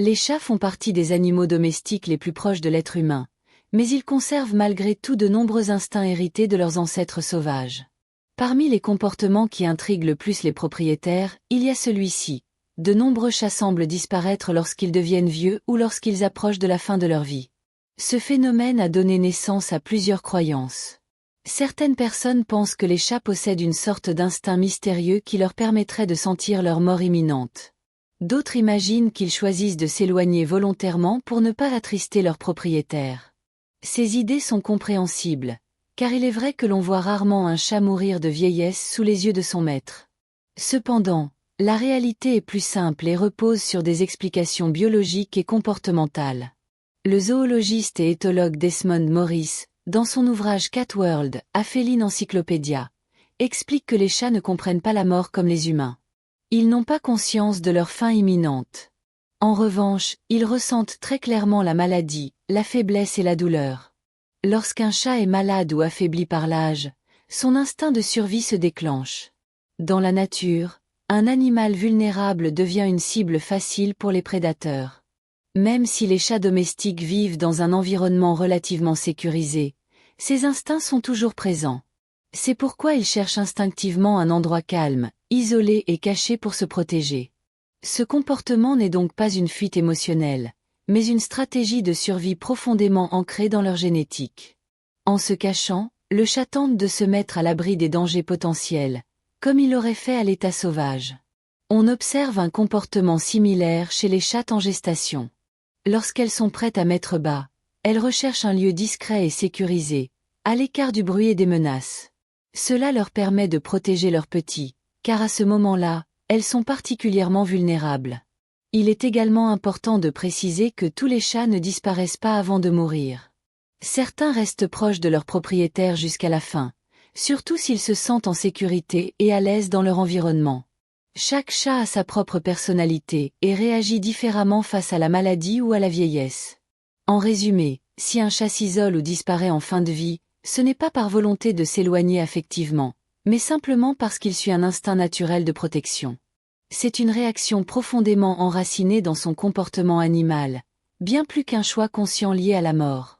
Les chats font partie des animaux domestiques les plus proches de l'être humain, mais ils conservent malgré tout de nombreux instincts hérités de leurs ancêtres sauvages. Parmi les comportements qui intriguent le plus les propriétaires, il y a celui-ci. De nombreux chats semblent disparaître lorsqu'ils deviennent vieux ou lorsqu'ils approchent de la fin de leur vie. Ce phénomène a donné naissance à plusieurs croyances. Certaines personnes pensent que les chats possèdent une sorte d'instinct mystérieux qui leur permettrait de sentir leur mort imminente. D'autres imaginent qu'ils choisissent de s'éloigner volontairement pour ne pas attrister leur propriétaire. Ces idées sont compréhensibles, car il est vrai que l'on voit rarement un chat mourir de vieillesse sous les yeux de son maître. Cependant, la réalité est plus simple et repose sur des explications biologiques et comportementales. Le zoologiste et éthologue Desmond Morris, dans son ouvrage Cat World, A Feline Encyclopedia, explique que les chats ne comprennent pas la mort comme les humains. Ils n'ont pas conscience de leur fin imminente. En revanche, ils ressentent très clairement la maladie, la faiblesse et la douleur. Lorsqu'un chat est malade ou affaibli par l'âge, son instinct de survie se déclenche. Dans la nature, un animal vulnérable devient une cible facile pour les prédateurs. Même si les chats domestiques vivent dans un environnement relativement sécurisé, ces instincts sont toujours présents. C'est pourquoi ils cherchent instinctivement un endroit calme, isolé et caché pour se protéger. Ce comportement n'est donc pas une fuite émotionnelle, mais une stratégie de survie profondément ancrée dans leur génétique. En se cachant, le chat tente de se mettre à l'abri des dangers potentiels, comme il l'aurait fait à l'état sauvage. On observe un comportement similaire chez les chattes en gestation. Lorsqu'elles sont prêtes à mettre bas, elles recherchent un lieu discret et sécurisé, à l'écart du bruit et des menaces. Cela leur permet de protéger leurs petits, car à ce moment-là, elles sont particulièrement vulnérables. Il est également important de préciser que tous les chats ne disparaissent pas avant de mourir. Certains restent proches de leur propriétaire jusqu'à la fin, surtout s'ils se sentent en sécurité et à l'aise dans leur environnement. Chaque chat a sa propre personnalité et réagit différemment face à la maladie ou à la vieillesse. En résumé, si un chat s'isole ou disparaît en fin de vie, ce n'est pas par volonté de s'éloigner affectivement, mais simplement parce qu'il suit un instinct naturel de protection. C'est une réaction profondément enracinée dans son comportement animal, bien plus qu'un choix conscient lié à la mort.